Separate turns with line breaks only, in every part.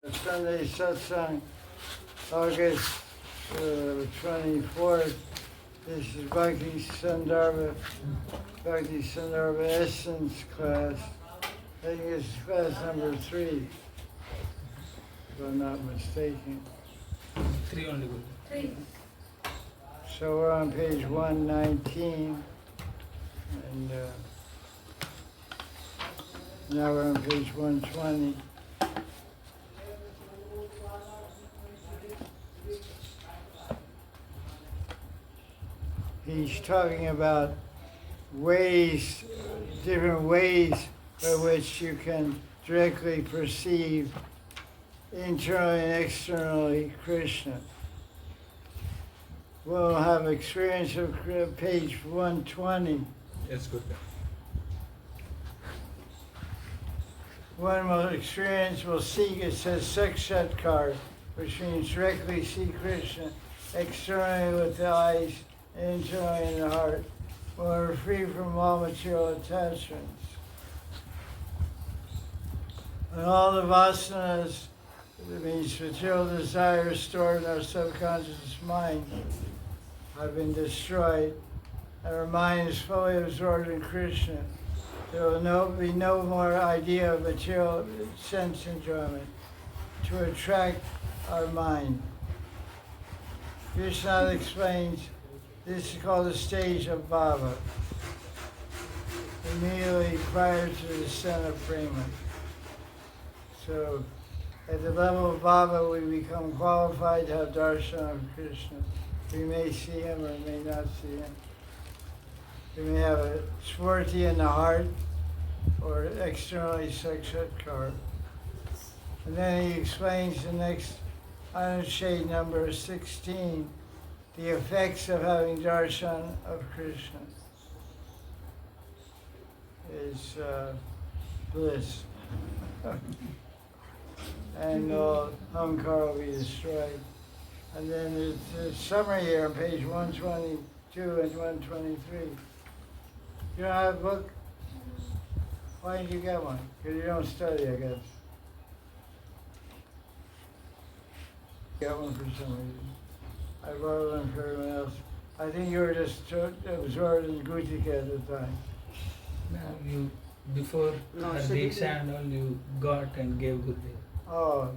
Sunday satsang, August 24th. This is Bhakti Sandarbha Essence class. I think it's class number 3, if I'm not mistaken.
3 only good.
3.
So we're on page 119, and now we're on page 120. He's talking about ways, different ways by which you can directly perceive internally and externally Krishna. We'll have experience of page 120.
Yes, good.
One will experience, will see, it says Sakshatkar, which means directly see Krishna, externally with the eyes, internally in the heart, when we're free from all material attachments. And all the vasanas, that means material desires stored in our subconscious mind, have been destroyed, and our mind is fully absorbed in Krishna. There will be no more idea of material sense enjoyment to attract our mind. Krishna explains this is called the stage of Bhava, immediately prior to the descent of Prema. So, at the level of Bhava, we become qualified to have darshan of Krishna. We may see him or may not see him. We may have a swarti in the heart or externally sakshatkar. And then he explains the next shade number 16, the effects of having darshan of Krishna is bliss. And all ahankara will be destroyed. And then there's a summary here on page 122 and 123. You don't have a book? Why didn't you get one? Because you don't study, I guess. Get one for some reason. I borrowed one for everyone else. I think you were just absorbed in Gutika at the time.
No, you before
No,
her
she
Diksha
didn't.
and all you got and gave Gurudev.
Oh,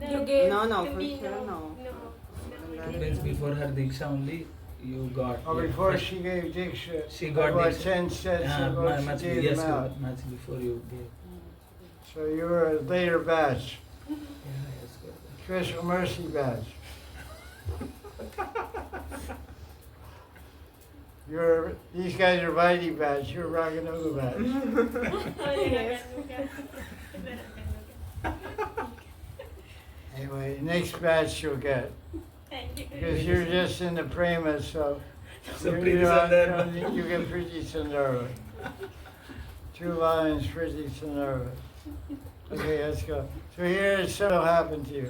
You gave
No,
to
for
me,
sure,
no.
Means before her Diksha only you got.
oh, before she gave Diksha,
She got
about
Diksha.
10 sets of books
much,
she gave
yes,
them out.
much before you gave.
So you were a later batch,
Yeah, yes, good.
Special Mercy batch. These guys are Vaidhi batch, you're Raganuga batch. Anyway, next batch you'll get,
Thank you.
because you're just in the prema, so
So
you
Priti
don't-
Sandarbha.
you get Priti Sandarbha. 2 lines, Priti Sandarbha. Okay, let's go. So here's something will happen to you.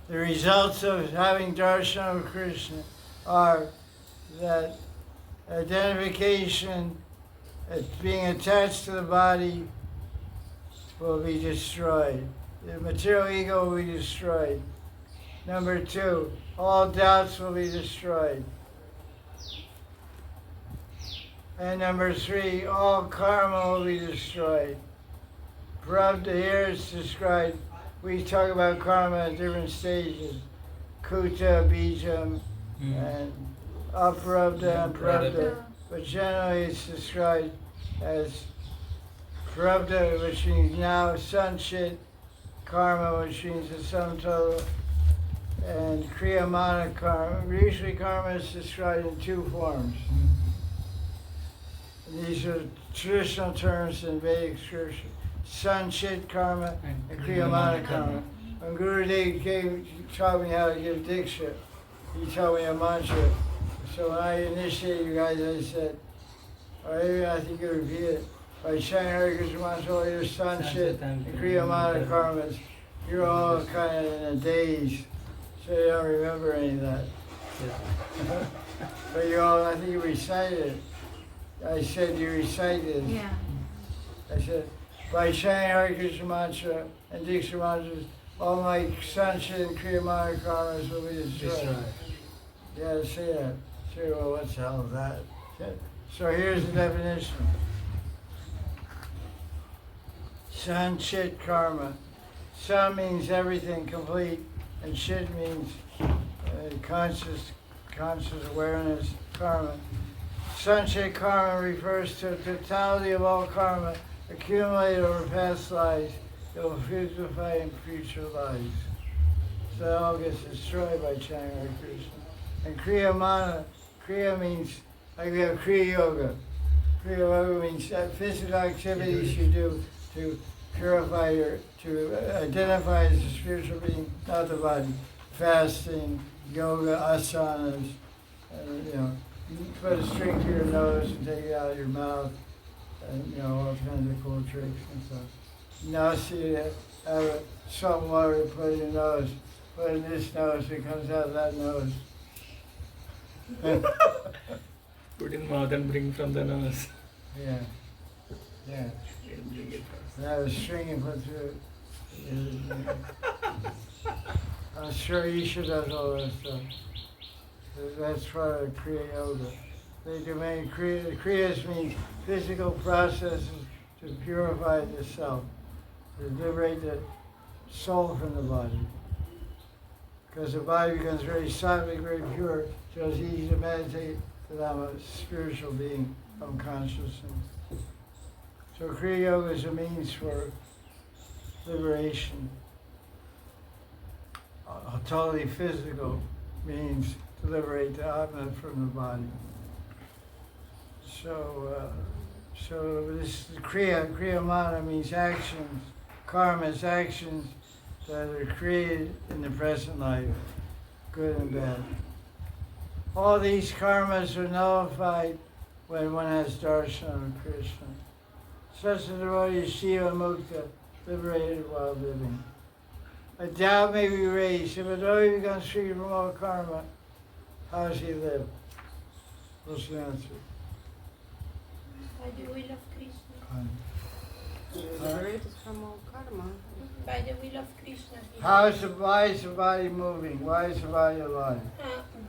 The results of having darshan of Krishna are that identification as being attached to the body will be destroyed. The material ego will be destroyed. Number 2, all doubts will be destroyed. And number 3, all karma will be destroyed. Prabhupada here is described, we talk about karma in different stages. Kuta, Bijam, and Aprabdha and Prabdha. But generally it's described as Prabdha, which means now, Sanchit, karma, which means the sum total, and Kriyamana karma. Usually karma is described in 2 forms. And these are traditional terms in Vedic scripture. Sanchit karma and Kriyamana karma. When Gurudev taught me how to give Diksha, he taught me a mantra. So when I initiated you guys, I said, or even I think you repeat it, by chanting Hare Krishna mantra, all your Sanchit and Kriyamana karmas, you're all kind of in a daze, so you don't remember any of that.
Yes.
But you all, I think you recited it. I said you recited it.
Yeah.
I said, By chanting Hare Krishna mantra and Diksha mantras, all my sanchit and kriya mana karmas will be destroyed. Yeah, say that. Say, well, what the hell is that? So here's the definition. Sanchit karma. San means everything complete, and chit means conscious awareness, karma. Sanchit karma refers to the totality of all karma accumulated over past lives. It will fructify in future lives. So that all gets destroyed by chanting Hare Krishna. And kriya mana, kriya means, like we have kriya yoga. Kriya yoga means physical activities you do to purify to identify as a spiritual being, not the body. Fasting, yoga, asanas, you put a string to your nose and take it out of your mouth, and all kinds of cool tricks and stuff. Now see you have salt water to put in your nose, put in this nose, it comes out of that nose.
Put in mouth and bring from the nose.
Yeah. And have a string and put through it. I'm sure Isha does all that stuff. That's part of Kriya Yoga. They demand Kriyas means physical processes to purify the self, to liberate the soul from the body. Because the body becomes very sattvic, very pure, so it's easy to meditate that I'm a spiritual being, I'm conscious. So Kriya Yoga is a means for liberation. Totally physical means to liberate the Atma from the body. So this Kriya Mana means actions, karmas, actions that are created in the present life, good and bad. All these karmas are nullified when one has darshan of Krishna. Such a devotee is Shiva Mukta, liberated while living. A doubt may be raised. If a devotee becomes free from all karma, how does he live? What's the answer?
By the will of Krishna.
Liberated from all karma.
By the will of Krishna.
Why is the body moving? Why is the body alive?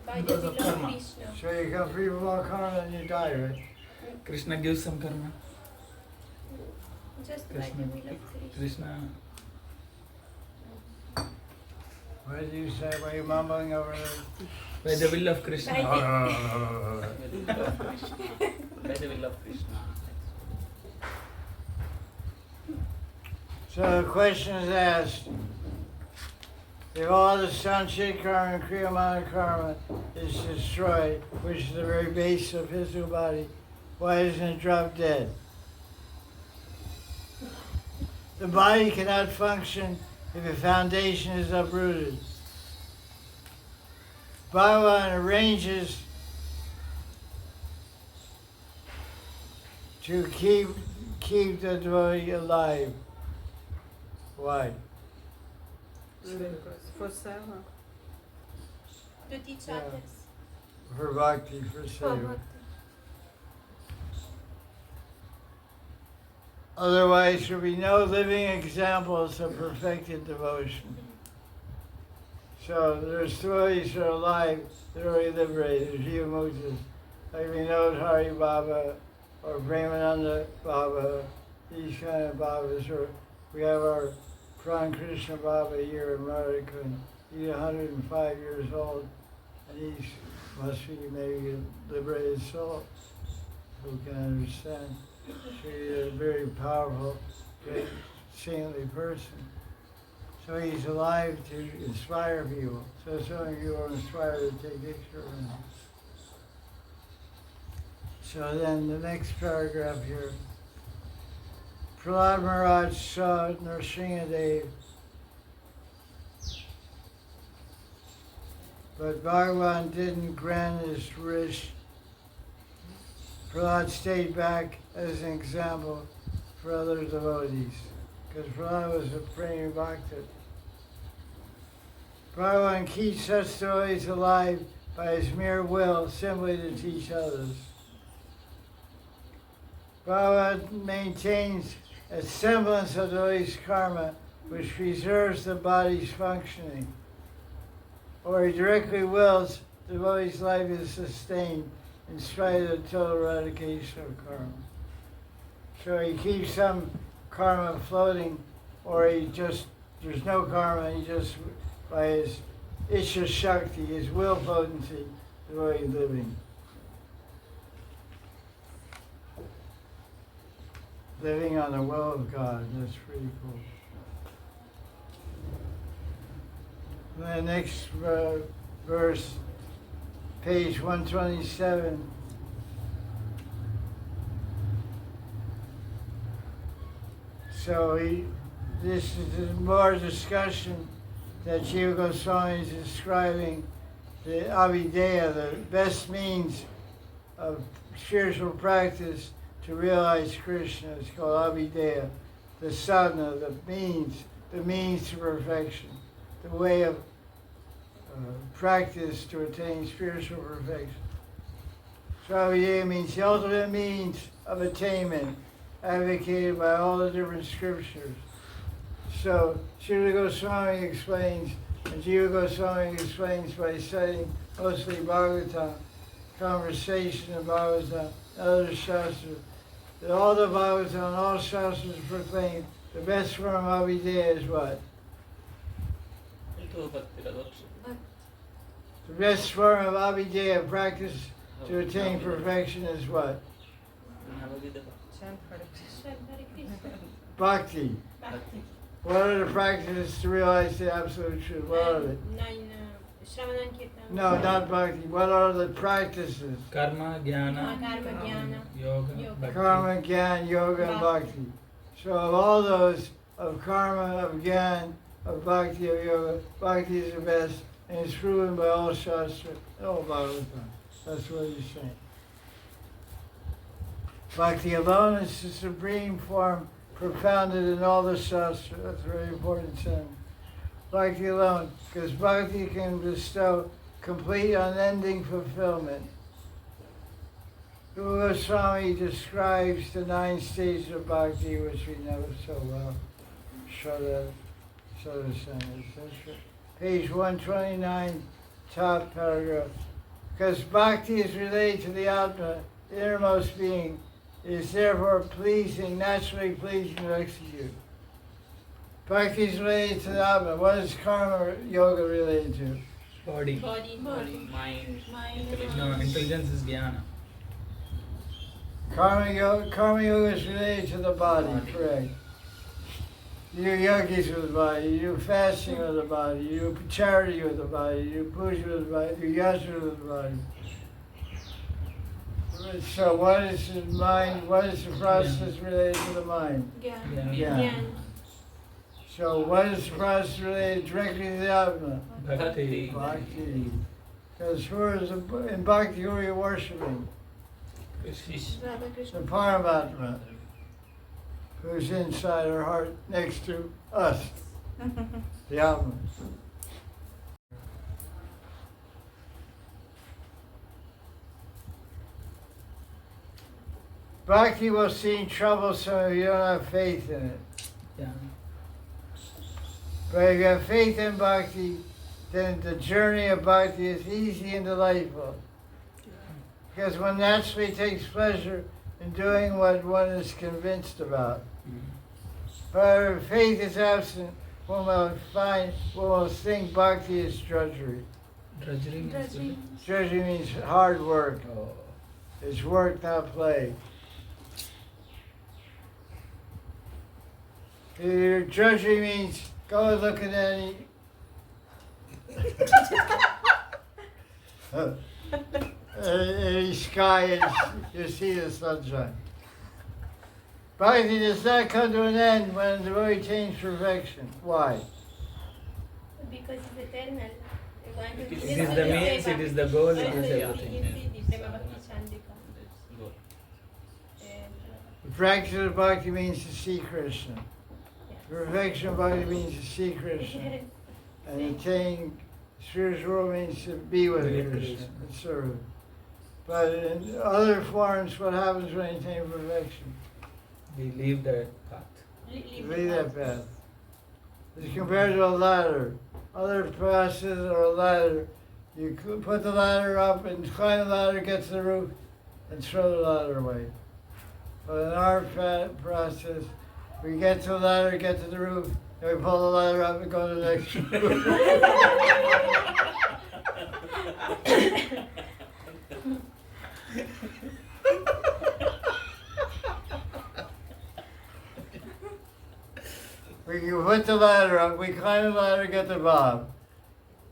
By the will of Krishna.
So you come free from all karma and you die, right?
Krishna gives some karma.
Just by the will of Krishna.
Krishna.
What did you say? Were you mumbling over there?
By the will of Krishna.
By
By the will of Krishna.
So the question is asked, if all the sanchit karma and kriya mana karma is destroyed, which is the very base of physical body, why doesn't it drop dead? The body cannot function if the foundation is uprooted. Bhagavan arranges to keep the devotee alive. Why?
For seva.
To teach
Yeah.
others.
For bhakti, for seva. Otherwise, there will be no living examples of perfected devotion. So there's devotees that are alive, they're already liberated, Jiva Muktas. Like we know Hari Baba or Premananda Baba, these kind of Babas. Or we have our Pran Krishna Baba here in Radhakund. He's 105 years old, and he must be maybe a liberated soul who can understand. She's a very powerful, great, saintly person. So he's alive to inspire people. So some of you are inspired to take picture of him. So then the next paragraph here. Prahlad Maharaj saw Nrsimhadev, but Bhagavan didn't grant his wish. Prahlad stayed back as an example for other devotees, because Prahlad was a praying bhakta. Bhagavan keeps such devotees alive by his mere will, simply to teach others. Bhagavan maintains a semblance of the devotee's karma which preserves the body's functioning. Or he directly wills the devotee's life is sustained in spite of the total eradication of karma. So he keeps some karma floating, or he just, there's no karma, he just, by his Isha Shakti, his will potency, the way he's living. Living on the will of God, that's pretty cool. The next verse, page 127. So this is more discussion that Jiva Goswami is describing the avideya, the best means of spiritual practice to realize Krishna. It's called avideya, the sadhana, the means to perfection, the way of practice to attain spiritual perfection. So avideya means the ultimate means of attainment, advocated by all the different scriptures. So Sri Goswami explains, and Jiva Goswami explains by citing mostly Bhagavatam, conversation of Bhagavatam, and other shastras, that all the Bhagavatam and all shastras proclaim the best form of avideya is what? The best form of avideya practice to attain perfection is what?
Chant Hare Krishna.
Chant Hare Krishna.
Bhakti.
Bhakti.
What are the practices to realize the absolute truth? What are they?
Nine, Shravanam Kirtanam.
No, not bhakti. What are the practices?
Karma, jnana,
Karma, jnana,
yoga,
yoga.
bhakti.
Karma, gyan, yoga, and bhakti. So of all those, of karma, of gyan, of bhakti, of yoga, bhakti is the best, and it's proven by all shastra and all Bhagavatam. That's what he's saying. Bhakti alone is the supreme form propounded in all the shastra. That's a very important sentence. Bhakti alone, because bhakti can bestow complete, unending fulfillment. Rupa Goswami describes the 9 stages of bhakti, which we know so well. Shraddha, page 129, top paragraph. Because bhakti is related to the Atma, the innermost being, it is therefore pleasing, naturally pleasing to execute. Bhakti is related to the Atma. What is karma yoga related to?
Body.
Body,
Mind.
No, intelligence is jnana.
Karma yoga is related to the body, correct. You do yogis with the body, you do fasting with the body, you do charity with the body, you do puja with the body, you do yajna with the body. So what is the mind, what is the process related to the mind?
Gyan.
Yeah.
Gyan.
So what is the process related directly to the Atma?
Bhakti.
Bhakti. Because in Bhakti, who are you worshipping?
Radha
The
Krishna.
Paramatma, who's inside our heart next to us, the Atma. Bhakti will seem troublesome if you don't have faith in it.
Yeah.
But if you have faith in Bhakti, then the journey of Bhakti is easy and delightful. Because one naturally takes pleasure in doing what one is convinced about. However, if faith is absent, one will think Bhakti is drudgery.
Drudgery means
Drudgery.
Drudgery means hard work.
Oh.
It's work, not play. Drudgery means go look at any sky and you see the sunshine. Bhakti does not come to an end when the devotee attains perfection. Why?
Because it's eternal.
It is the means, it is the goal, it is everything.
The practice of Bhakti means to see Krishna. The perfection of Bhakti means to see Krishna. And attain spiritual world means to be with Krishna and serve him. But in other forms, what happens when you attain perfection?
We leave the path.
Leave that path. It's compared to a ladder. Other processes are a ladder. You put the ladder up and climb the ladder, get to the roof, and throw the ladder away. But in our process, we get to the ladder, get to the roof, and we pull the ladder up and go to the next roof. We put the ladder up, we climb the ladder, get the bomb.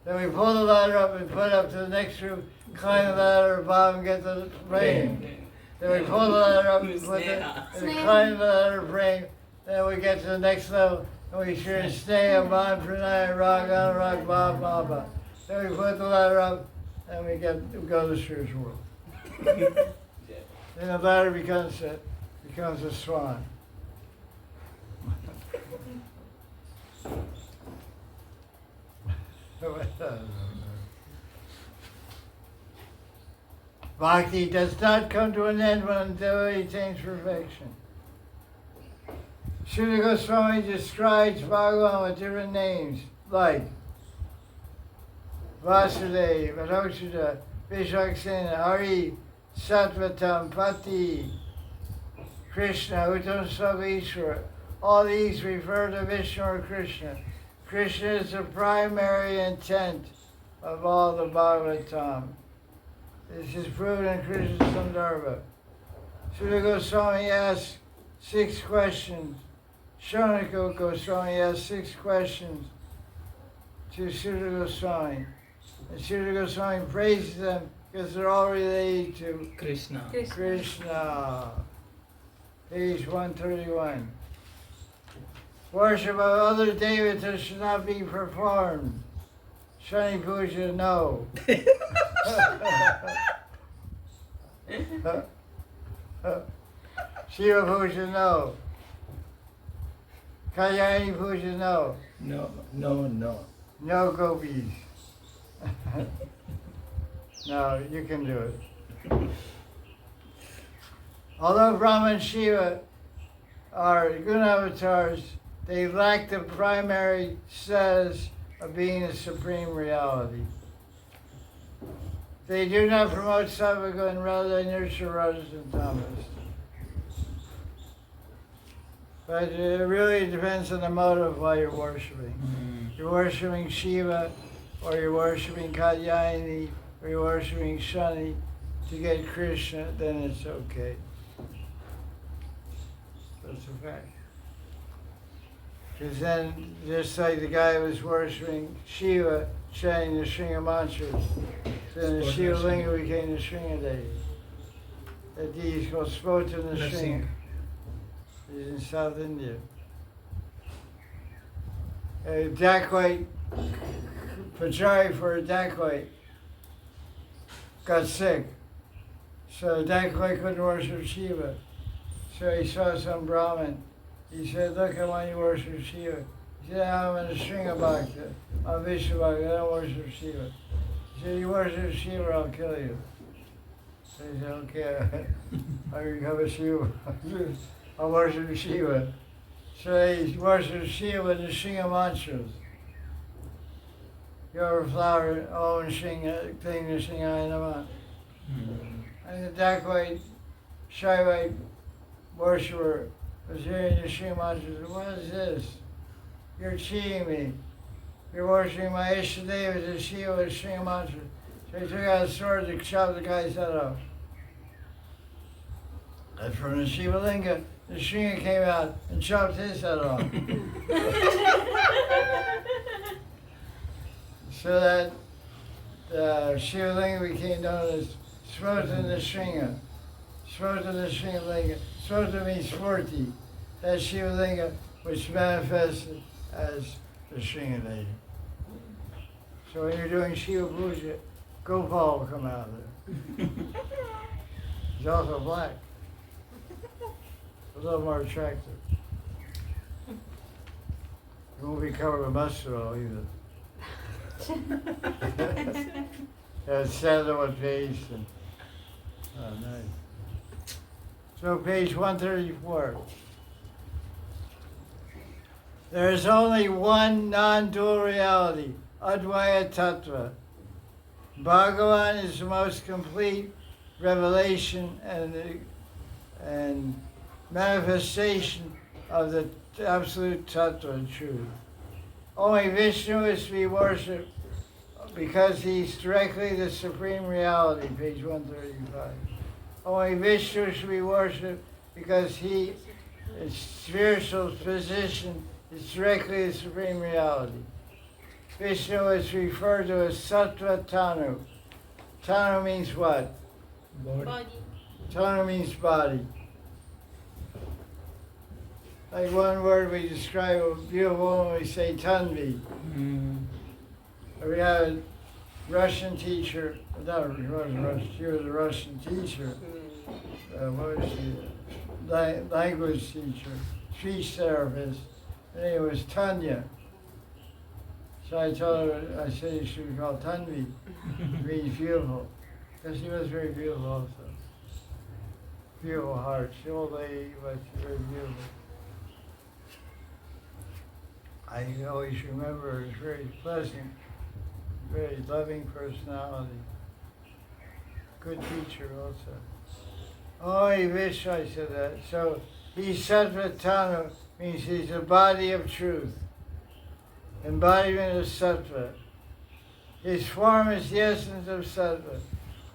Then we pull the ladder up and put it up to the next roof, climb the ladder, bomb, get the brain. Then we pull the ladder up and put it, and climb the ladder, brain. Then we get to the next level, and we sure stay a bomb, pranay, rock, on rock, bomb, bomb, bomb. Then we put the ladder up, and we go to the spiritual world. Then the ladder becomes a swan. Bhakti does not come to an end until it attains perfection. Sri Jiva Goswami describes Bhagavan with different names, like Vasudeva, Varokshuda, Vishaksena, Hari, Sattvatam, Pati, Krishna, Uttam Svabhishwara. All these refer to Vishnu or Krishna. Krishna is the primary intent of all the Bhagavatam. This is proven in Krishna Sandarbha. Sri Jiva Goswami asks 6 questions. Shaunaka Goswami asks 6 questions to Sri Jiva Goswami. And Sri Jiva Goswami praises them because they're all related to
Krishna.
Krishna. Page 131. Worship of other devatas should not be performed. Shani Puja, no. Shiva Puja, no. Caitanya Puja, no.
No.
No gopis. No, you can do it. Although Brahma and Shiva are good avatars, they lack the primary status of being a supreme reality. They do not promote sattva and rather nurture rajas and tamas. But it really depends on the motive why you're worshiping. You're worshiping Shiva, or you're worshiping Caitanya, or you're worshiping Shani to get Krishna, then it's okay. That's a fact. Because then, just like the guy was worshiping Shiva, chanting the Shringa mantras, then the Shiva Linga became the Shringa Devi. That deity is called Spotana Shringa. He's in South India. A dacoit, Pachari for a dacoit, got sick. So the dacoit couldn't worship Shiva. So he saw some Brahmin. He said, look, I want you to worship Shiva. He said, I'm in a Shringa Bhakta. I'm Vishnu Bhakta. I don't worship Shiva. He said, you worship Shiva, I'll kill you. So he said, okay, I become a Shiva. I'll worship Shiva. So he worshipped Shiva with the Shringa mantras. Your flower, Om Shringa, thing the Shringa Nama. And the dacoit, Shaivite worshiper was hearing the Shringa mantras. What is this? You're cheating me. You're worshiping my Ishtadev as a Shiva with Shringa mantras. So he took out a sword to chop the guy's head off. And from the Shiva Linga, the Shringa came out and chopped his head off. So that the Shiva Linga became known as Srotana Shringa. Srotana Shringa Linga. Srota means 40. That Shiva Linga which manifested as the Shringa Devi. So when you're doing Shiva Puja, Gopal will come out of there. He's also black. A little more attractive. He won't be covered with mustard oil either. Sandalwood paste and nice. So page 134. There is only one non-dual reality, Advaya Tattva. Bhagavan is the most complete revelation and manifestation of the absolute Tattva truth. Only Vishnu is to be worshipped because he's directly the supreme reality, page 135. Only Vishnu is to be worshipped because his spiritual position is directly the supreme reality. Vishnu is referred to as Sattva Tanu. Tanu means what?
Body.
Tanu means body. Like one word we describe a beautiful woman, we say Tanvi. We had a Russian teacher, she was a Russian teacher. What was she? Language teacher, speech therapist. Her name was Tanya. So I told her, I said she should be called Tanvi. It means beautiful. Because she was very beautiful also. Beautiful heart. She old lady, but she was very beautiful. I always remember her as very pleasant, very loving personality. Good teacher also. Only Vishnu, I said that. So he's Sattva Tanu, means he's the body of truth. Embodiment of Sattva. His form is the essence of Sattva.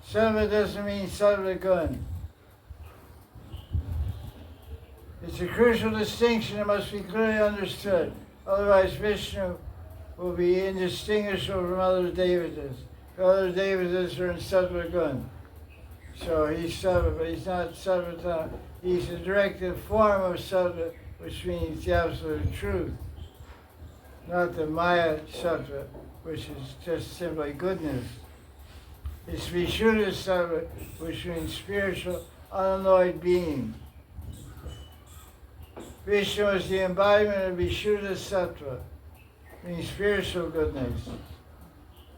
Sattva doesn't mean Sattva Gun. It's a crucial distinction that must be clearly understood. Otherwise, Vishnu will be indistinguishable from other devatas. The other devatas are in Sattva Gun. So he's Sattva, but he's not Sattva Tanu. He's a directed form of Sattva, which means the absolute truth. Not the Maya Sattva, which is just simply goodness. It's Vishuddha Sattva, which means spiritual, unalloyed being. Vishnu is the embodiment of Vishuddha Sattva, means spiritual goodness.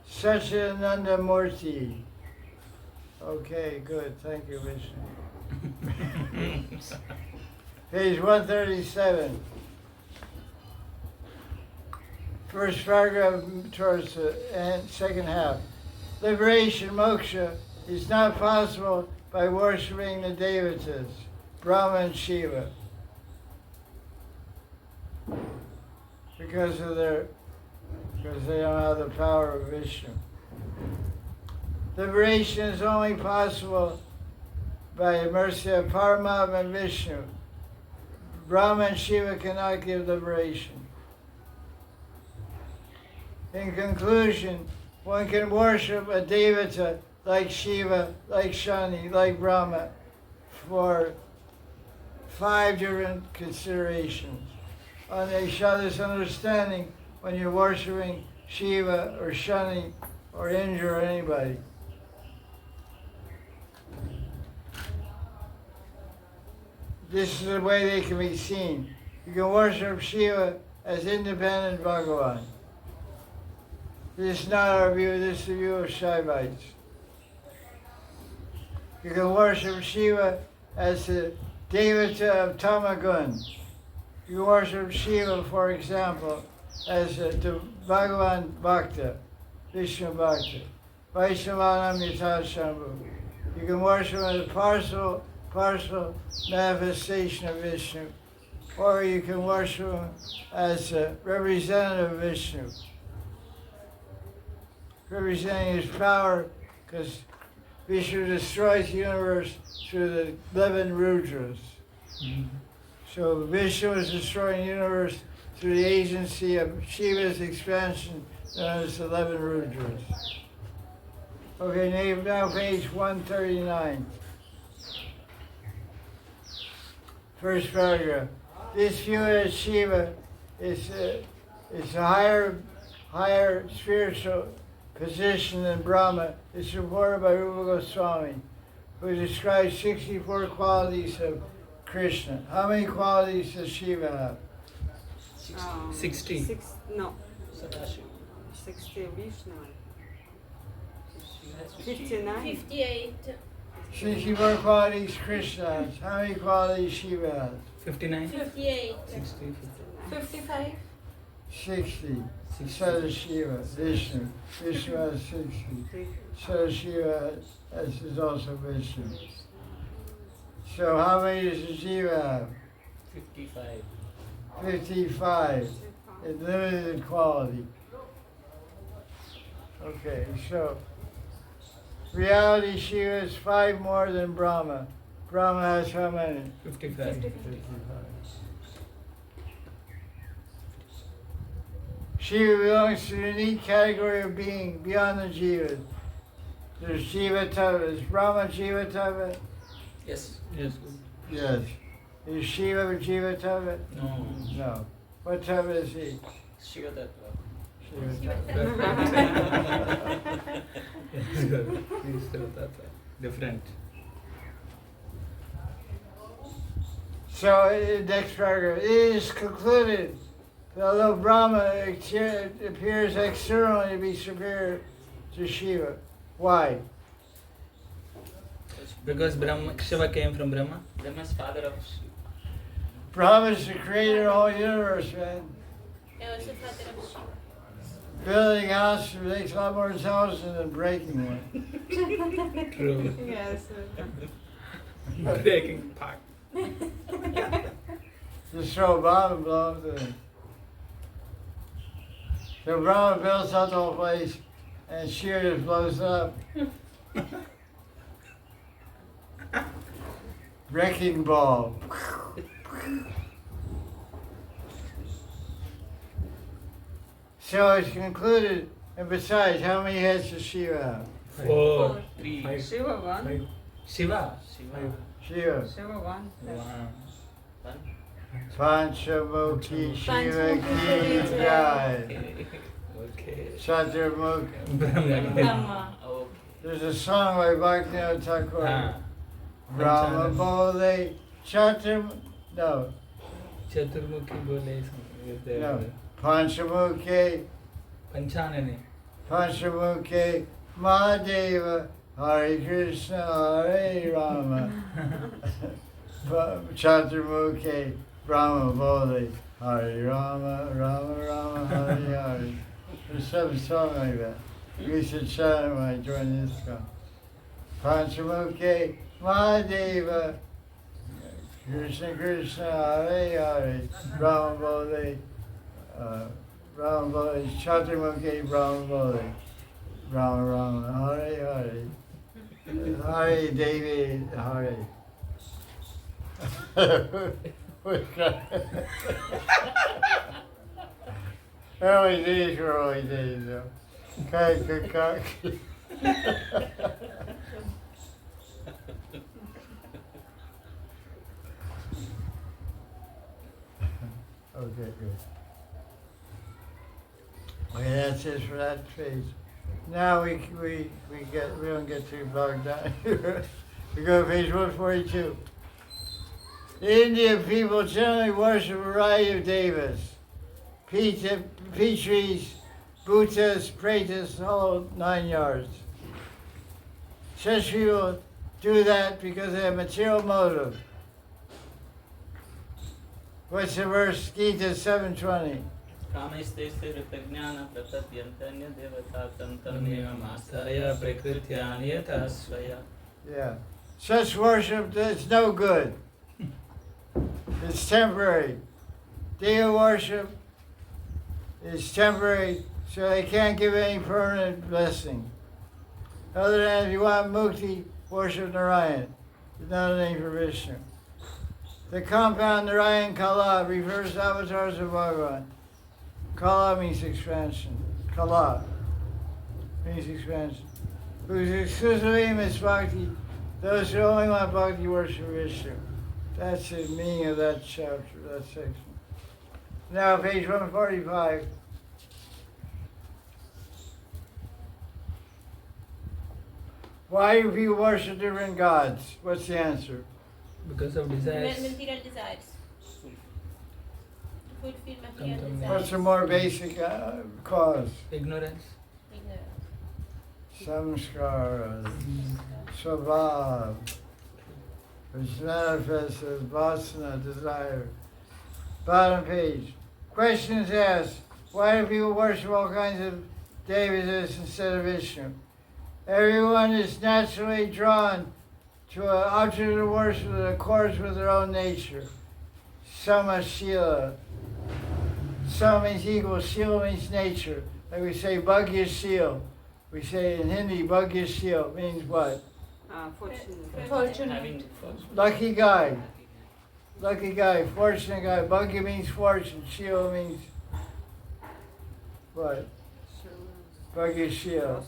Satchidananda Murti. Okay, good. Thank you, Vishnu. Page 137. First paragraph towards the second half. Liberation, moksha, is not possible by worshipping the devatas, Brahma and Shiva, because they don't have the power of Vishnu. Liberation is only possible by the mercy of Paramatma and Vishnu. Brahma and Shiva cannot give liberation. In conclusion, one can worship a devata like Shiva, like Shani, like Brahma for 5 different considerations. On each other's understanding when you're worshiping Shiva or Shani or Indra or anybody. This is the way they can be seen. You can worship Shiva as independent Bhagavan. This is not our view, this is the view of Shaivites. You can worship Shiva as the devata of Tamagun. You can worship Shiva, for example, as the Bhagavan Bhakta, Vishnu Bhakta, Vaishnavanam Yatha Shambhu. You can worship as a partial manifestation of Vishnu, or you can worship him as a representative of Vishnu, representing his power, because Vishnu destroys the universe through the 11 Rudras. So Vishnu is destroying the universe through the agency of Shiva's expansion, known as the 11 Rudras. Okay, now page 139. First paragraph. This view of Shiva is a higher spiritual position than Brahma. It's supported by Rupa Goswami, who describes 64 qualities of Krishna. How many qualities does Shiva have?
60.
60 Vishnu. 59.
58.
64 qualities Krishna has. How many qualities Shiva has?
59.
58.
60.
55.
60. Sadashiva, Vishnu. Vishnu has 60. Sadashiva is also Vishnu. So how many does the Jiva have?
55.
55. In limited quality. Okay, so reality Shiva is 5 more than Brahma. Brahma has how many?
55.
55. Shiva belongs to the unique category of being beyond the Jivas. There's Jiva Tava. Is Brahma Jiva Tava?
Yes. Yes.
Yes. Is Shiva Jiva Tava?
No.
No. What Tava is he?
Shiva Tattva.
Shiva Tava.
Yes, good. He's Shiva Tattva. Different.
So, next paragraph. It is concluded that although Brahma appears externally to be superior to Shiva. Why?
Because Shiva came from Brahma. Brahma is father of Shiva.
Brahma is the creator of the whole universe, man.
È also father of Shiva.
Building a house makes a lot more intelligent than breaking one.
True.
Yes.
Breaking part.
Just throw a bomb and blow up the thing. So Brahma builds out the whole place and Shiva just blows up. Wrecking ball. So it's concluded, and besides, how many heads does Shiva have?
4. 3.
Shiva 1.
Shiva.
Shiva.
Shiva 1.
1.
Panchamukhi Shiva ki jai.
Okay.
Chaturmukhi.
Brahma.
Okay.
There's a song by Bhakti Thakur.
Ah.
Brahma Bole no.
Chaturmukhi Bole is there.
No. Panchamukhi.
Panchanani.
Panchamukhi Mahadeva Hare Krishna Hare Rama. Chaturmukhi Brahma Bole Hare Rama Rama Rama Hare Hare. There's some song like that. You should chant it when I join this club. Panchamukhi Mahadeva Krishna Krishna Hare Hare Brahma Bole Brahma Bole Chaturmukhi Brahma Bole Rama Rama Hare Hare Hare Devi Hare. Early days were early days though. Okay, good. Okay, that's it for that phase. Now we don't get too bogged down here. We go to page 142. The Indian people generally worship a variety of devas. Petris, Bhutas, Pretas, the whole 9 yards. Such people do that because they have material motive. What's the verse? Gita 7:20. Yeah. Such worship is no good. It's temporary. Deva worship is temporary, so they can't give any permanent blessing. Other than if you want mukti, worship Narayan. It's not a name for Vishnu. The compound Narayan Kala refers to avatars of Bhagavan. Kala means expansion. Kala means expansion. Whose exclusively aim is bhakti, those who only want bhakti worship Vishnu. That's the meaning of that chapter, that section. Now, page 145. Why do people worship different gods? What's the answer?
Because of desires.
Material desires. Fulfill material
Sometimes.
desires.
What's a more basic cause?
Ignorance.
Ignorance.
Samskara, svabhav, which manifests as vasana, desire. Bottom page. Questions asked. Why do people worship all kinds of devatas instead of Vishnu? Everyone is naturally drawn to an object of worship that accords with their own nature. Samashila. Sama means equal, Shila means nature. Like we say, Bhagya Shil. We say in Hindi, Bhagya Shil means what?
Fortunate.
Lucky guy. Lucky guy, fortunate guy. Bhagya means fortune. Shila means what? Bhagya Shil.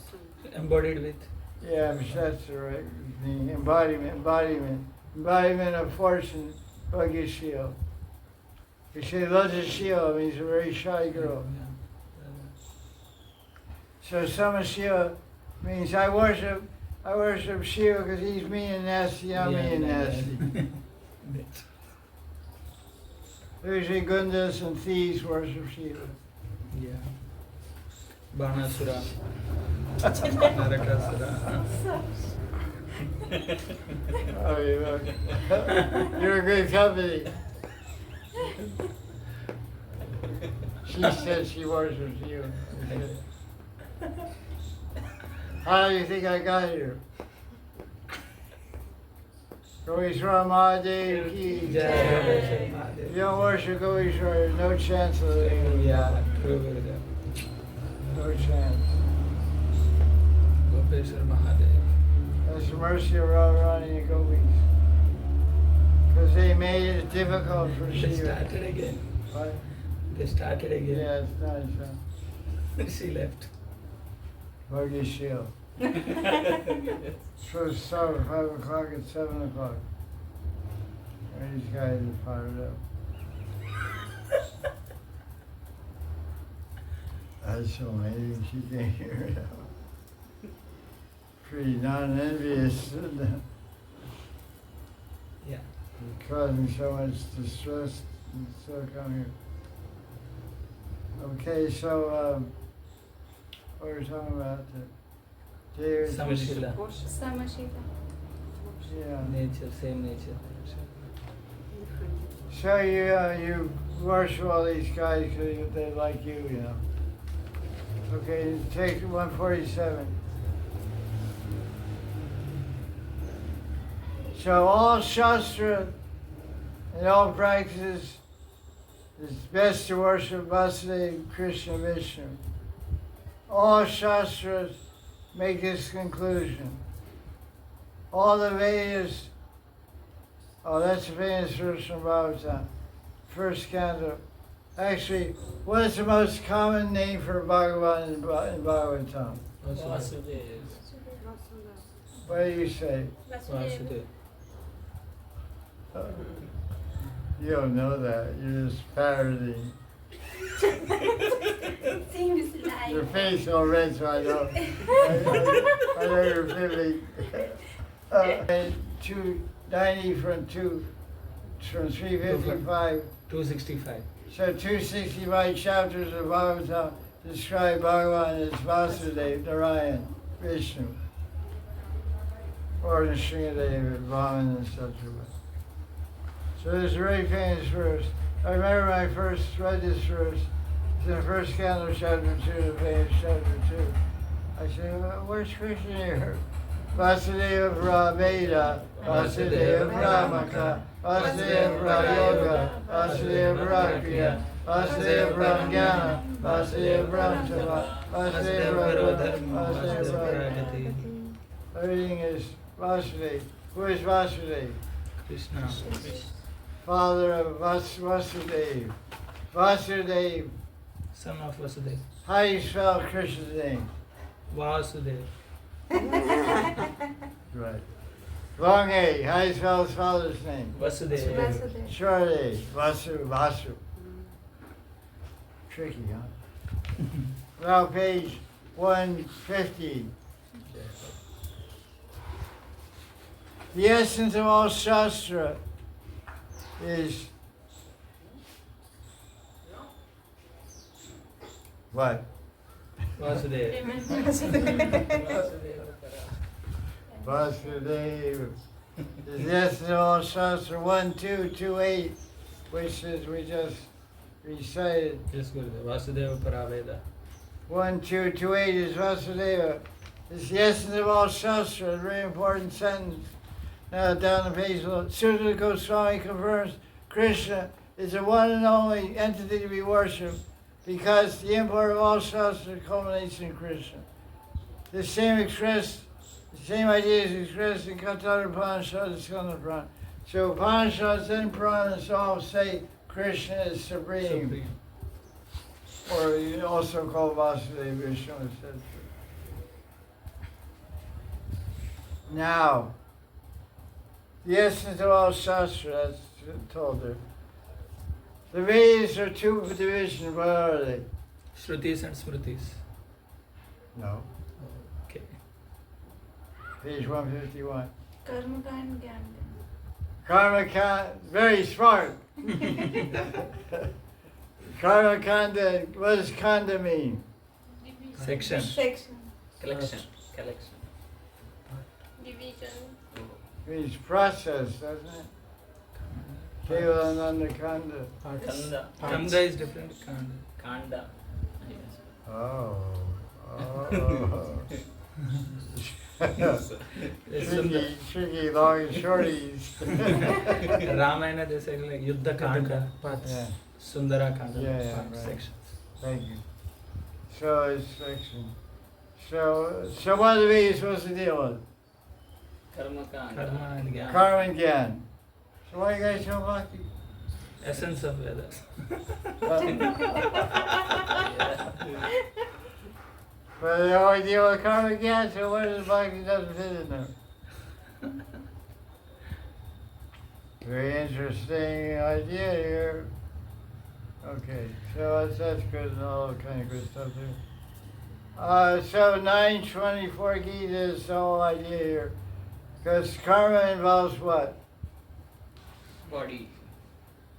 Embodied with.
Yeah, that's the right thing. Embodiment of fortune, Bhagya Shil. We say Laja Shila means a very shy girl. So Samashila means I worship Shiva because he's mean and nasty, I'm mean and nasty. Usually Gundas and thieves worship Shiva.
Yeah. Banasura. Narakasura.
Oh, you're a good company. She said she worships you. How do you think I got here? Goishwara Mahadev ki jai. If you don't worship Goishwara, there's no chance of it.
Yeah, true Gurudev.
No chance.
Gopeshwar Mahadev.
That's the mercy of Radharani and Gopis. Because they made it difficult for
They
Shiva.
started again.
What?
They started again.
Yeah, it's nice, huh?
She left.
Bhagya Shil. Supposed to start at 5 o'clock at 7 o'clock. And these guys are fired up. That's so amazing she came here now. Pretty non-envious, isn't it?
Yeah.
It's causing so much distress and still come here. Okay, so what were we talking about?
Samashila.
Samashita.
Yeah.
Nature, same nature.
So you worship all these guys because they like you, you know. Okay, take 147. So all Shastra and all practices, it's best to worship Vasudeva, Krishna, Vishnu. All Shastras make this conclusion. All the Vedas, oh, that's a famous verse from Bhagavatam, first canto. Actually, what is the most common name for Bhagavan in Bhagavatam?
Vasudev.
What do you say?
Vasudev.
You don't know that. You're just parodying.
Seems like.
Your face all red, so I know. I know you're fibbing. 290 from 355.
265.
So 265 chapters of Bhagavatam describe Bhagavan as Vasudeva, Narayan, Vishnu, or Nrsingadeva, Brahman, and such a way. So there's a very famous verse. I remember when I first read this verse. It's in the first canto, chapter 2, the famous chapter 2. I said, well, where's Krishna here? Vasudeva Veda, Vasudeva Brahmaka, Vasudeva Yoga, Vasudeva Kriya, Vasudeva Jnana, Vasudeva Tava, Vasudeva Vasudeva. Everything is Vasudeva. Who is Vasudeva?
Krishna.
Father of Vasudeva. Vasudeva.
Son of Vasudev.
How do you spell Krishna's name?
Vasudev.
Right. Long A. How do you spell his father's name?
Vasudev.
Short A. Vasu. Tricky, huh? Now page 150. The essence of all Shastra is what?
Vasudev.
Vasudeva. The essence of all Shastra 1228, which is we just recited.
Yes, Gurudev. Vasudeva Paraveda.
1228 is Vasudeva. It's the essence of all Shastra, a very important sentence. Now down the page, Sri Jiva Goswami confirms Krishna is the one and only entity to be worshipped because the import of all Shastra culminates in Krishna. The same idea is expressed in Caitanya Upanishad and Skanda Purana. So Upanishads and Puranas all say Krishna is supreme. Or you also call Vasudeva Vishnu, etc. Now, the essence of all Shastra, that's told there. The Vedas are two divisions, what are they?
Shrutis and Smritis.
No.
Okay.
Page 151.
Karma Kand, Gyan Kand.
Karma Kanda, very smart. Karma Kanda, what does Kanda mean?
Section.
Section.
Collection.
Division.
Means process, doesn't it? Kevalananda Kanda.
Kanda.
Kanda is different. Kanda.
Kanda. Yes.
Oh. Tricky, long and shorties.
Ramayana, they say like Yuddha Kanda,
Yeah.
Sundara Kanda,
Yeah,
parts,
right.
sections.
Thank you. So it's section. So what are we supposed to deal with?
Karma Kanda.
Karma and Gyan.
Karma and Gyan. So why you guys so lucky?
Essence of Vedas.
But they always deal with karma and Gyan, so where does Bhakti doesn't fit in there? Very interesting idea here. Okay, so that's good and all kind of good stuff there. So 924 Gita is the whole idea here. Because karma involves what?
Body.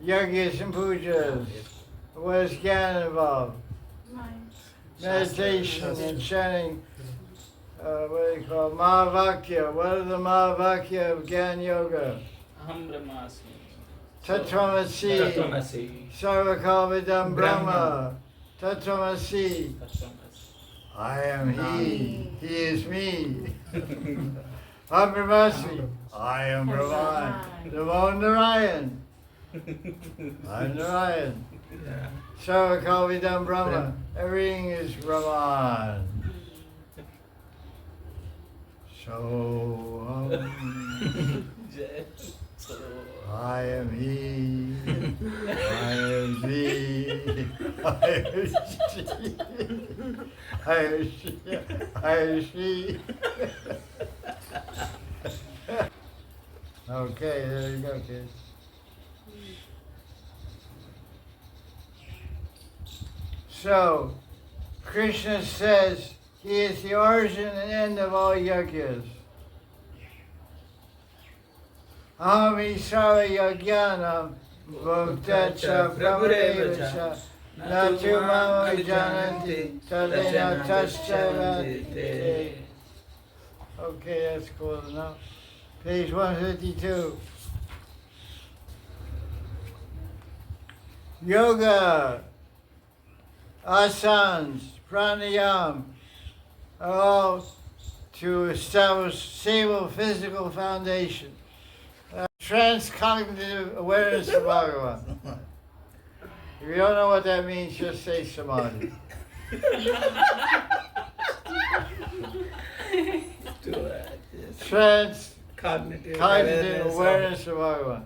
Yajnas and pujas. What does Gyan involve?
Mind.
Meditation and chanting, what do you call Mahavakya. What are the Mahavakya of Gyan Yoga?
Aham Brahmasmi.
Tattvamasi,
Tattvamasi.
Sarvakalvidam Brahma, Tattvamasi.
Tattvamasi.
I am He, He is me. Aham Brahmasmi, I am Brahman. Namo Narayan, I'm Narayan.
Yeah.
Sarvakalvidam Brahma, everything is Brahman. So, I am He, I am Thee, I am She, I am She, I am She. Okay, there you go, kids. So, Krishna says He is the origin and end of all yajnas. Aham Isara Yajnanam Bhuktacha Brahmadevacha Natu Mama Jananti Tadena Taschavati. Okay, that's cool enough. Page 152. Yoga, asanas, pranayam are all to establish stable physical foundation. Transcognitive awareness of Bhagavan. If you don't know what that means, just say samadhi. Transcognitive awareness of Bhagavan.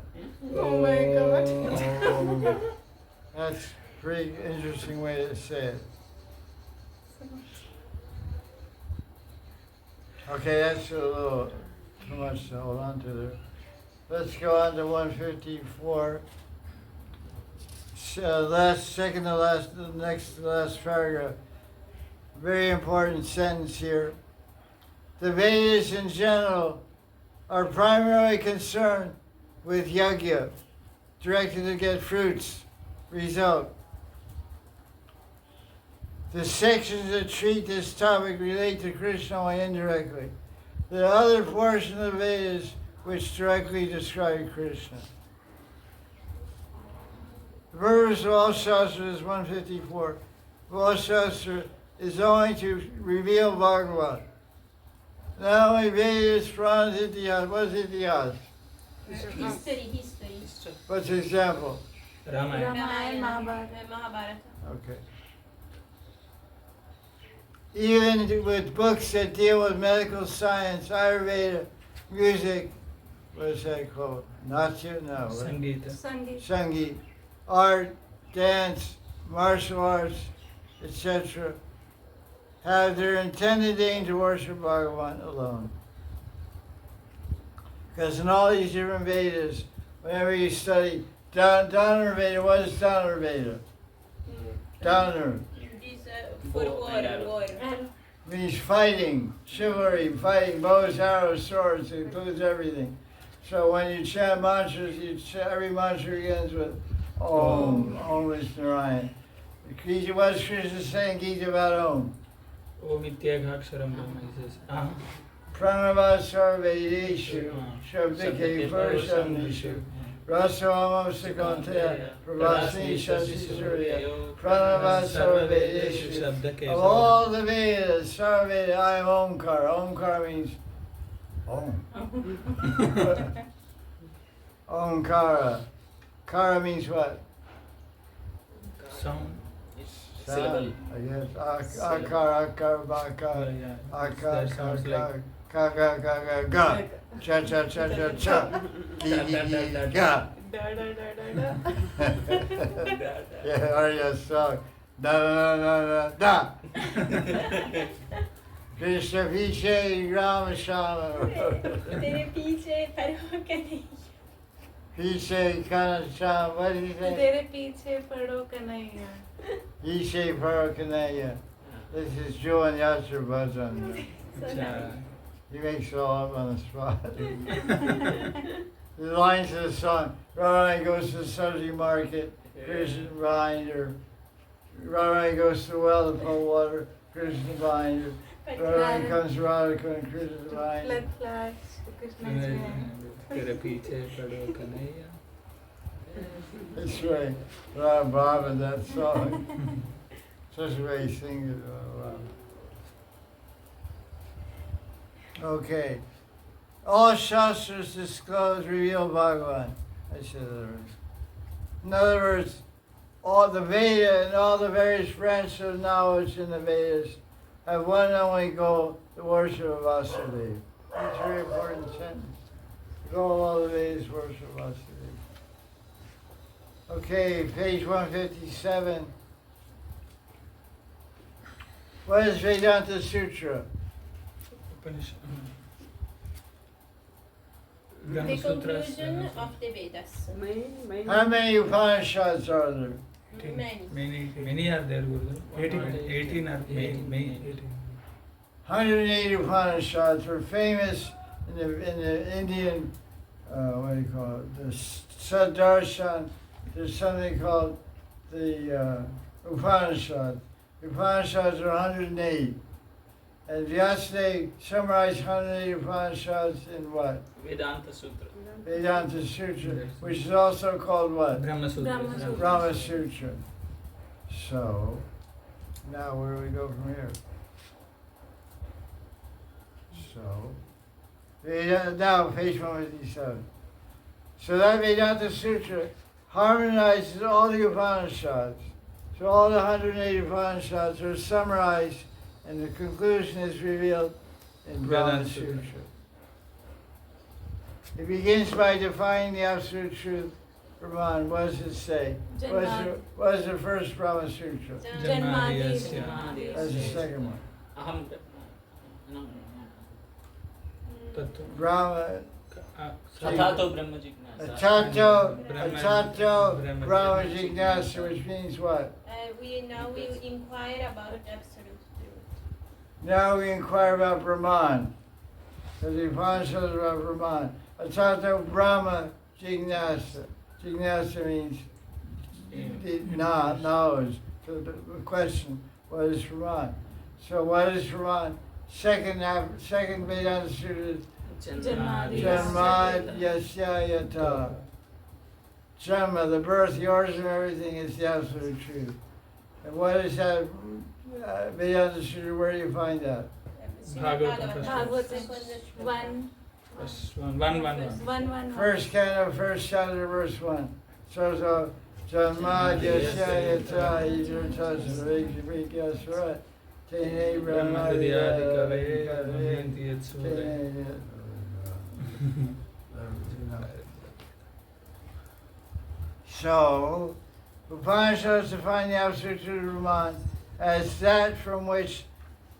Oh my God.
That's a pretty interesting way to say it. Okay, that's a little too much to hold on to there. Let's go on to 154. Next to last paragraph. Very important sentence here. The Vedas in general are primarily concerned with yajna, directed to get fruits, result. The sections that treat this topic relate to Krishna only indirectly. There are other portions of the Vedas which directly describe Krishna. The purpose of all Shastras is 154. All Shastra is only to reveal Bhagavan. Not only Vedas, Puranas, Itihas. What is Itihas?
History.
What's the example?
Ramayana.
Ramayana, Mahabharata.
Okay. Even with books that deal with medical science, Ayurveda, music, what is that called? Natya? No. what?
Sangeeta.
Sangeet.
Sangeet, art, dance, martial arts, etc., have their intended aim to worship Bhagavan alone. Because in all these different Vedas, whenever you study Dhanur Veda, what is Dhanur Veda? Dhanur
It is for war.
means fighting, chivalry, fighting, bows, arrows, swords, it includes everything. So when you chant mantras, every mantra begins with Om, Om is Narayan. Gita, what's Krishna saying Gita about Om?
Om Ityaghaksharam Brahma. He says,
Pranava sarvedeshu, shabdike purushamishu, rasamam sakanteya, pravasni shasi surya, pranava sarvedeshu. Of all the Vedas, Sarveda, I am Omkar. Omkar means Om. Omkara. Kara means what?
Sound.
Syllable.
I guess. Akar, akar, bakar.
Yeah.
Akar,
That sounds like
ka, ga, ga, ga, ga. Cha, cha, cha, cha, cha. Gi, gi, gi, ga. Yeah, Arya's song. Da, da, da, da, da. Krishna Piche Rama Shama.
तेरे पीछे फरों का नहीं
Piche Kana Shama. What did he say?
तेरे पीछे पड़ो Kanhaiya.
Piche Parakanaya. This is Joe and Yatra Bhajan.
Cha.
He makes it all up on the spot. The lines of the song, Radharani goes to the Sabzi market, Krishna behind her. Radharani goes to the well to pull water, Krishna behind her. Radharani comes to Radhika and Krishna behind her.
Flash, Krishna ji.
तेरे पीछे पड़ो Kanhaiya.
That's right. Radha Baba, that song. Such a way he sings it. Oh, wow. Okay. All Shastras disclose, reveal Bhagavan. I said that already. In other words, all the Veda and all the various branches of knowledge in the Vedas have one and only goal, the worship of Vasudeva. That's a very important sentence. The goal of all the Vedas, worship of Vasudeva. Okay, page 157. What is Vedanta Sutra?
The conclusion of the Vedas.
How many Upanishads are there?
Many are there, Guru. 18 are many.
180 Upanishads were famous in the Indian, what do you call it, the Saddarshan. There's something called the Upanishads. The Upanishads are 108. And Vyasadeva summarized 180 Upanishads in what?
Vedanta Sutra.
Vedanta Sutra, which is also called what?
Brahma Sutra.
Brahma Sutra. So, now where do we go from here? So, now page 157. So that Vedanta Sutra harmonizes all the Upanishads. So all the 180 Upanishads are summarized and the conclusion is revealed in Brahma
Vedanta
Sutra.
Sutra.
It begins by defining the absolute truth, Brahman. What does it say? What is the first Brahma Sutra?
Janmadiyasya.
That's the second one.
Aham no.
Brahma,
Athato Brahma Jignasa.
Atato, Brahma Jignasa, which means what?
We inquire about absolute truth.
Now we inquire about Brahman. Because the Upanishads are about Brahman. Atato Brahma Jignasa. Jignasa means knowledge. So the question, what is Brahman? So what is Brahman? Second Vedanta Sutra is Janmad Yasya Yata. Janma, the birth, the origin of everything is the absolute truth. And what is that? Vedanta Sutta, where do you find that?
Bhagavatam.
Bhagavatam 1,
First one.
1.
First canto, first chapter, verse 1. So, Janma Yasya Yata Idrita Sarvika Surat Tene So, Upanishads define the absolute truth of Brahman as that from which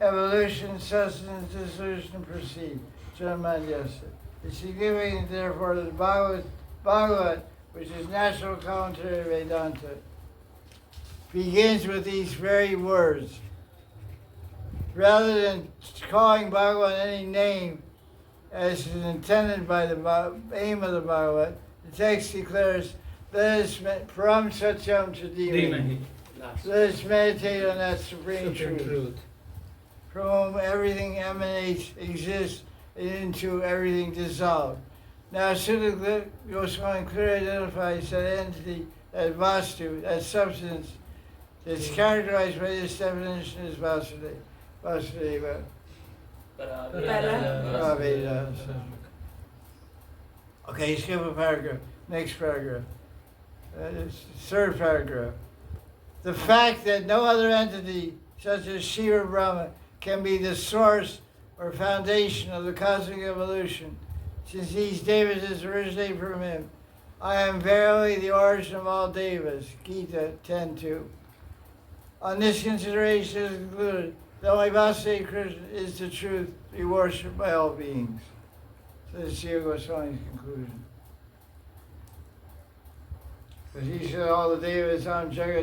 evolution, sustenance, dissolution proceed. Janmadhyasa. It's significant, therefore, that the Bhagavat, which is natural commentary of Vedanta, begins with these very words. Rather than calling Bhagavat any name as is intended by the aim of the Bhagavat, the text declares, let us param satyam chadimahi. Let us meditate on that supreme truth, from whom everything emanates, exists, and into everything dissolved. Now, Sri Goswami clearly identifies that entity, that vastu, that substance, that's characterized by this definition as Vasudeva. Para. Okay, skip a paragraph. Next paragraph. Third paragraph. The fact that no other entity, such as Shiva Brahma, can be the source or foundation of the cosmic evolution, since these devas originate from him. I am verily the origin of all devas. Gita 10:2. On this consideration is concluded that only Vasudeva Krishna is the truth to be worshipped by all beings. So this is Jiva Goswami's conclusion. Because he said all the devas on Deva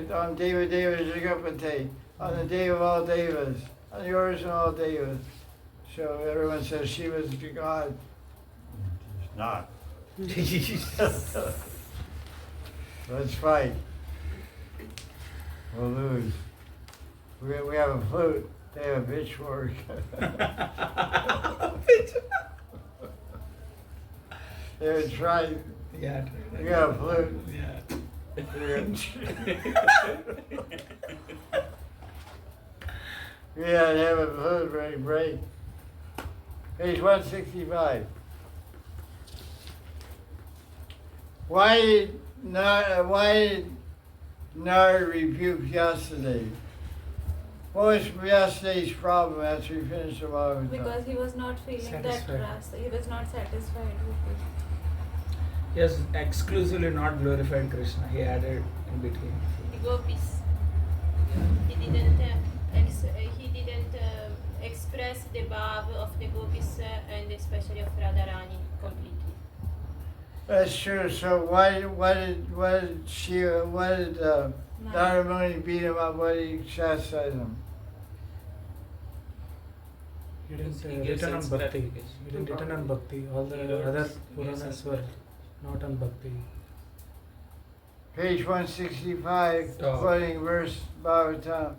Jagapate, on the day of all devas, on the origin of all devas. So everyone says Shiva's God. It's not. Let's fight. We'll lose. We have a flute. They have a pitchfork. They would try.
Yeah.
We got a flute.
Yeah.
Yeah, they have a flute ready to break. Page 165. Why did Narad rebuke Vyasadeva? What was Vyasadeva's problem after he finished the Bhagavatam?
Because he was not feeling
Satisfied.
that rasa. He was not satisfied with it.
Yes, exclusively not glorified Krishna. He added in between.
The gopis. He didn't express the bhav of the gopis and especially of Radharani completely.
That's true. So why did Narada Muni beat him up? Why did he chastise him?
He didn't
He gives
written on
sense
bhakti.
clarification.
He didn't written on bhakti. All the
He wrote-
other
he gives
Puranas
sense
were not on bhakti.
Page 165,
Oh.
quoting verse Bhagavatam,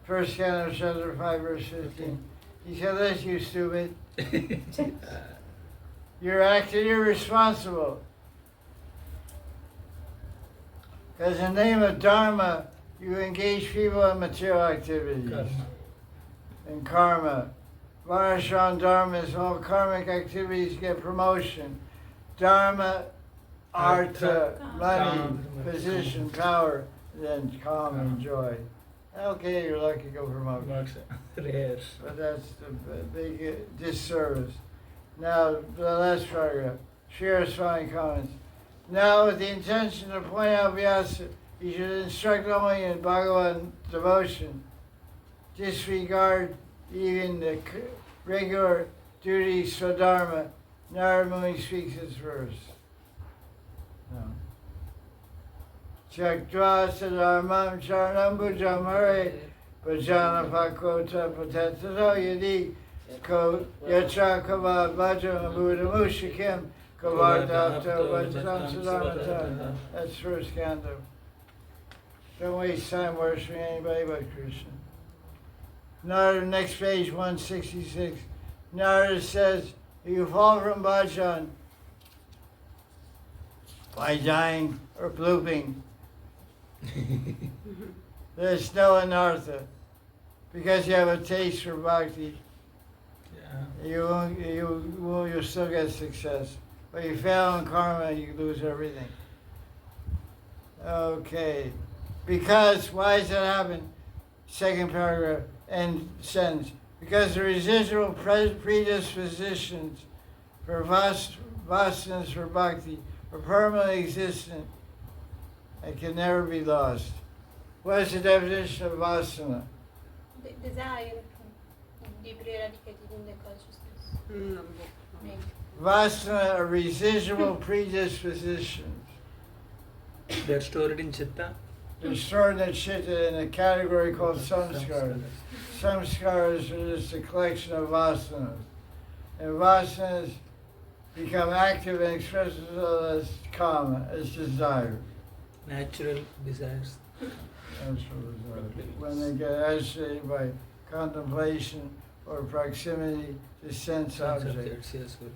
first canto, chapter 5, verse 15. He said, "Listen, you stupid. You're acting irresponsible. Because in the name of Dharma, you engage people in material activities
Karma.
and karma. Varashram Dharma is all karmic activities get promotion. Dharma, artha, money,
Kam.
position, power, then calm and joy. Okay, you're lucky to go promotion.
Works rare.
But that's the big disservice. Now, the last paragraph. Sri Goswami comments. Now, with the intention to point out Vyasa, you should instruct only in Bhagavan devotion. Disregard even the regular duties for Dharma. Narada Muni speaks this verse. No. Chaktva sadharmam charanam bhujam hare bhajana pakota patatato yadi ko yatra kava bhajam buddha mushikim kavardapta bhajam sadharmata. That's first canto. Don't waste time worshiping anybody but Krishna. Narada, next page, 166. Narada says, if you fall from bhajan, by dying or blooping. There's no anartha. Because you have a taste for bhakti,
Yeah.
you'll still get success. But you fail in karma, you lose everything. Okay. Because, why does that happen? Second paragraph, end sentence. Because the residual predispositions for vasanas for bhakti are permanently existent and can never be lost. What is the definition of vasana?
The desire, deeply eradicated in the consciousness. Maybe.
Vasana are residual predispositions.
They're stored in chitta.
They're stored in chitta in a category called samskaras. Samskaras are just a collection of vasanas. And vasanas become active and express themselves as kama, as desire.
Natural desires.
When they get agitated by contemplation or proximity to sense objects.
Yes, Guru.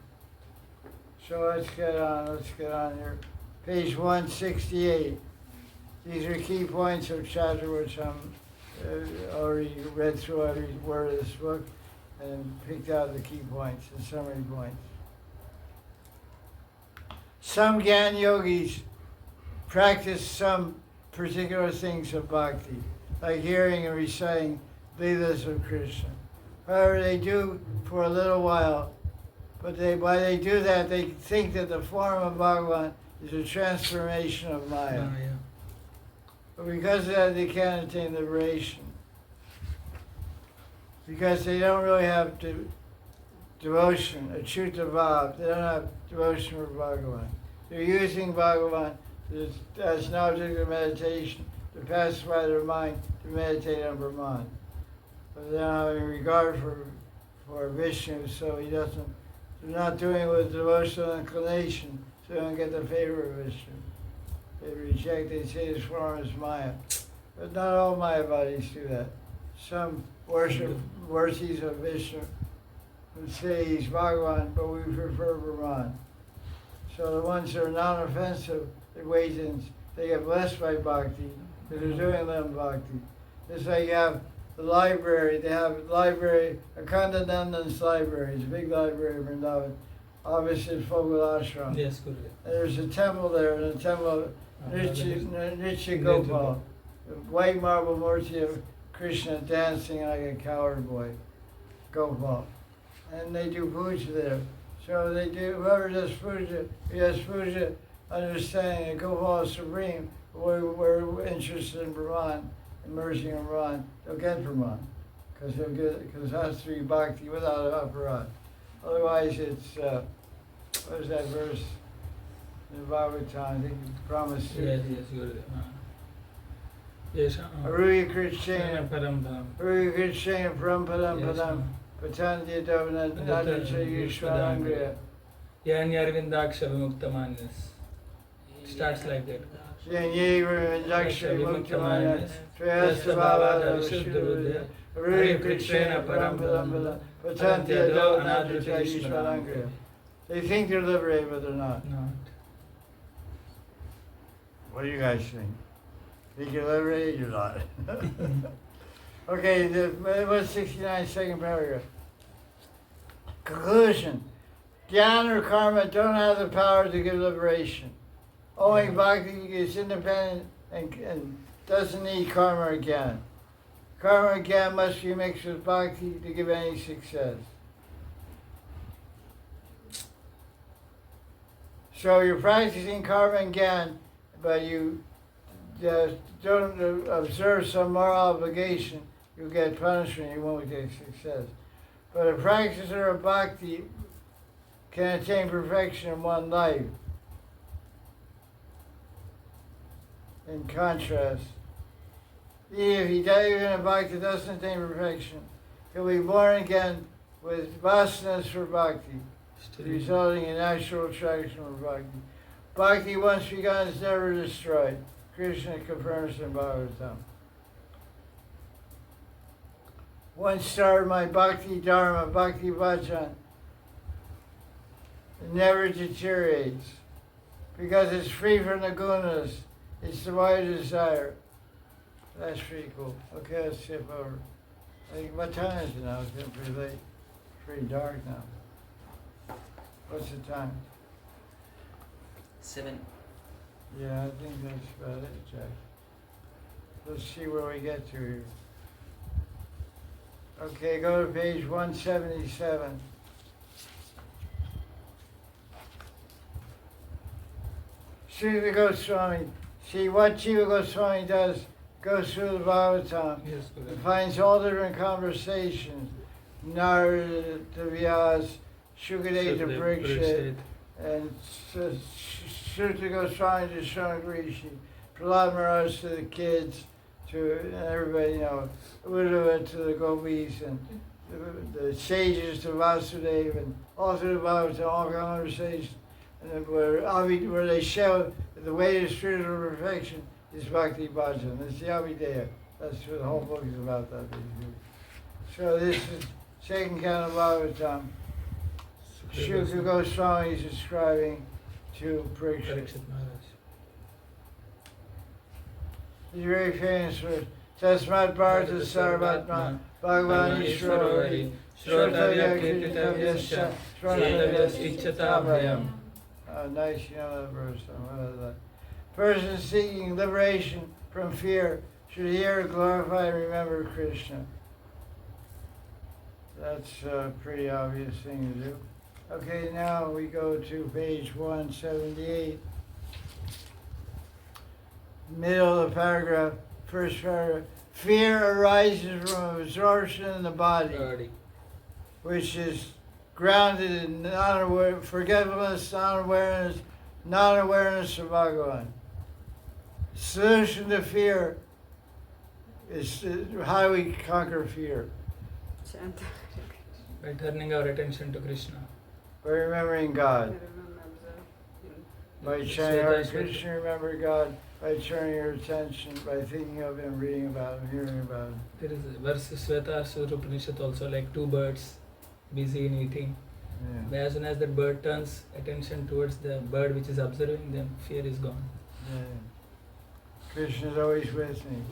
So let's get on here. Page 168. These are key points of chapter which I'm already read through every word of this book and picked out the key points, the summary points. Some gyan yogis practice some particular things of bhakti, like hearing and reciting Leelas of Krishna. However, they do for a little while, but while they do that, they think that the form of Bhagavan is a transformation of Maya.
Yeah.
But because of that, they can't attain liberation. Because they don't really have devotion, achyuta bhav. They don't have devotion for Bhagavan. They're using Bhagavan as an object of meditation to pacify their mind to meditate on Brahman. But they don't have any regard for Vishnu, so they're not doing it with devotional inclination, so they don't get the favor of Vishnu. They reject, they say his form is Maya. But not all Mayavadis do that. Some worship worthies of Vishnu who say he's Bhagavan, but we prefer Brahman. So the ones that are non-offensive, the Vaidins, they get blessed by bhakti, because they're doing them bhakti. Just like you have the library, they have Akanda Nandan's library, it's a big library in Vrindavan, opposite Fogul Ashram.
Yes, Guru.
And there's a temple there, and a temple of Nitya Gopal, the white marble murti of Krishna dancing like a coward boy, Gopal. And they do puja there. So they do, whoever does puja, he does puja understanding that Gopal is supreme, we're interested in Brahman, immersing in Brahman, they'll get Brahman. Because it has to be bhakti without aparat. Otherwise it's, what is that verse in Bhagavatam? I think promised.
Yes, Guru. Yes.
Aruya Krishna,
Param Dham.
Aruya Krishna, Param Padam
Yes,
Padam, Patandya Davana, Nadacha Yushvarangriya.
Yani Arvindaksha Vimuktamanyas. Starts like that.
Yanye Raksha Muktamana, Triyasta Bhava Vishuddha, Aruya Krishna, Param Padam Padam, Patandya Davana, Nadacha Yushvarangriya. They think they're liberated, but they're not.
Not.
What do you guys think? Think you're liberated? You're not. Okay, the 169 second paragraph. Conclusion. Gyan or karma don't have the power to give liberation. Only bhakti is independent and doesn't need karma or gyan. Karma and gyan must be mixed with bhakti to give any success. So you're practicing karma and gyan, but you don't observe some moral obligation, you'll get punishment, you won't get success. But a practitioner of bhakti can attain perfection in one life. In contrast, even a bhakti doesn't attain perfection, he'll be born again with vasanas for bhakti, resulting in natural attraction for bhakti. Bhakti once begun is never destroyed. Krishna confirms in Bhagavatam. Once started my bhakti dharma, bhakti vajan, it never deteriorates. because it's free from the gunas. It's the white desire. That's pretty cool. Okay, let's skip over. What time is it now? It's getting pretty late. It's pretty dark now. What's the time?
7.
Yeah, I think that's about it, Jack. Let's see where we get to here. Okay, go to page 177. Sri Jiva Goswami. See, what Jiva Goswami does goes through the Bhagavatam.
Yes,
He
Gurudev.
finds all different conversations. Narada to Vyas, Shukadeva to Parikshit, and Sutta Goswami to Shanagrishi, Prahlad Maharaj to the kids, to everybody, you know, Uddhava to the gopis, and the sages to Vasudeva, and all through the Bhagavatam, all conversations. And where they show the way to spiritual perfection is Bhakti Bhajan. It's the Abhideya. That's what the whole book is about, that. So this is second count of Bhagavatam. Shuka Goswami is describing to Parikshit.
Parikshit Maharaj.
He's very famous for Tasmat Bharata Sarvatma Bhagavan Ishwaravadi
Shrotavya Kirtitavyascha Shrotavya Ichchatabhyam.
Nice, you know that verse. Person seeking liberation from fear should hear, glorify, and remember Krishna. That's a pretty obvious thing to do. Okay, now we go to page 178. Middle of the paragraph, first paragraph. Fear arises from absorption in the body, which is grounded in forgetfulness, non-awareness of Bhagavan. Solution to fear is how we conquer fear.
By turning our attention to Krishna.
By remembering God. By chanting Hare Krishna, remember God. By turning your attention, by thinking of Him, reading about Him, hearing about Him.
There is a verse Sweta Sura Upanishad also, like two birds busy in eating.
Yeah.
But as soon as that bird turns attention towards the bird which is observing them, fear is gone.
Yeah. Krishna is always with me.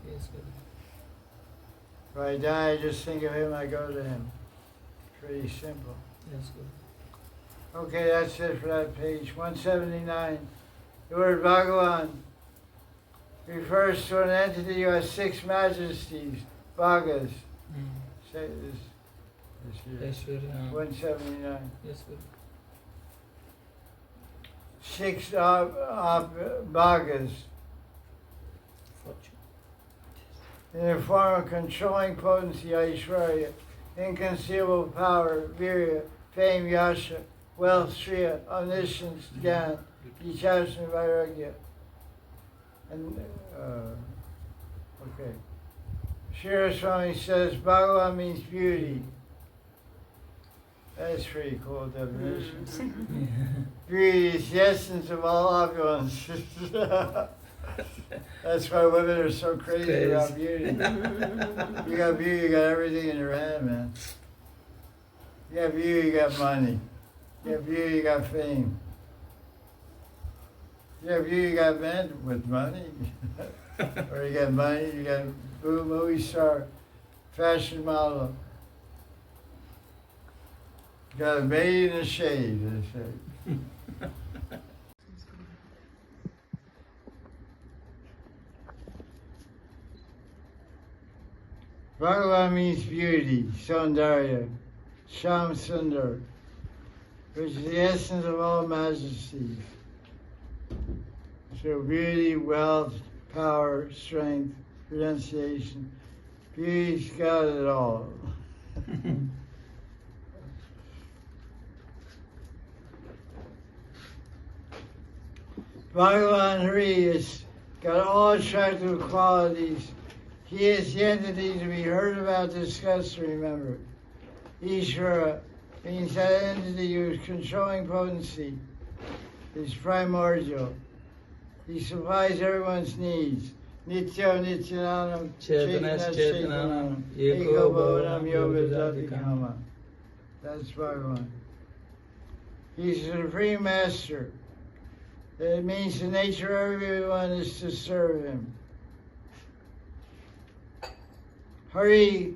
Yes, Guru.
If I die, I just think of Him, I go to Him. Pretty simple.
Yes, Guru.
Okay, that's it for that page. 179. The word Bhagavan refers to an entity who has 6 majesties, Bhagas. Say this year.
Yes, Guru.
179.
Yes, Guru.
6 Bhagas in the form of controlling potency, Aishwarya, inconceivable power, Virya, fame, Yasha, wealth, Shriya, omniscience, Gyan, detachment, Vairagya. And, okay. Sri Swami says Bhagavan means beauty. That's pretty cool definition. Beauty is the essence of all opulence. That's why women are so crazy about beauty. You got beauty, you got everything in your hand, man. You got beauty, you got money. You got beauty, you got fame. You got beauty, you got men with money. Or you got money, you got movie star, fashion model. You got a maid in the shade, they say. Bhagavan means beauty, Saundarya, Sham Sundar, which is the essence of all majesties. So beauty, wealth, power, strength, renunciation. Beauty's got it all. Bhagavan Hari has got all attractive qualities. He is the entity to be heard about, discussed, and remembered. Ishvara means that entity whose controlling potency is primordial. He supplies everyone's needs. Nityo Nityanam
Chaitanas Chaitananam
Eko Bhavanam Yoga Kama. That's Bhagavan. He's the supreme master. It means the nature of everyone is to serve him. Hari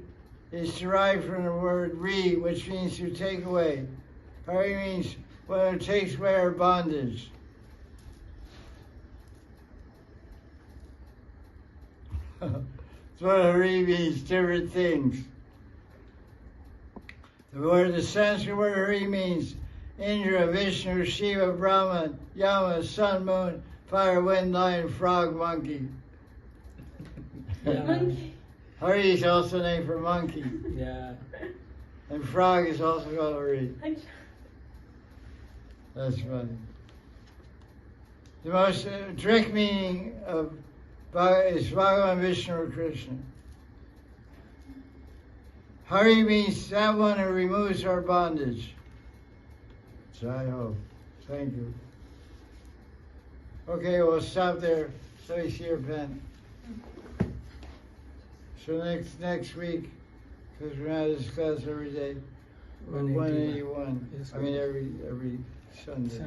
is derived from the word ri, which means to take away. Hari means when it takes away our bondage. That's what Hari means, different things. The Sanskrit word Hari means Indra, Vishnu, Shiva, Brahma, Yama, sun, moon, fire, wind, lion, frog, monkey.
Yeah.
Hari is also named for monkey.
Yeah.
And frog is also called Hari. That's funny. The most direct meaning of is Bhagavan, Vishnu, or Krishna. Hari means that one who removes our bondage. So I hope. Thank you. Okay, we'll stop there. So you see your pen. So next week, because we're not in this class every day, we're 181.
Yes,
I mean every Sunday.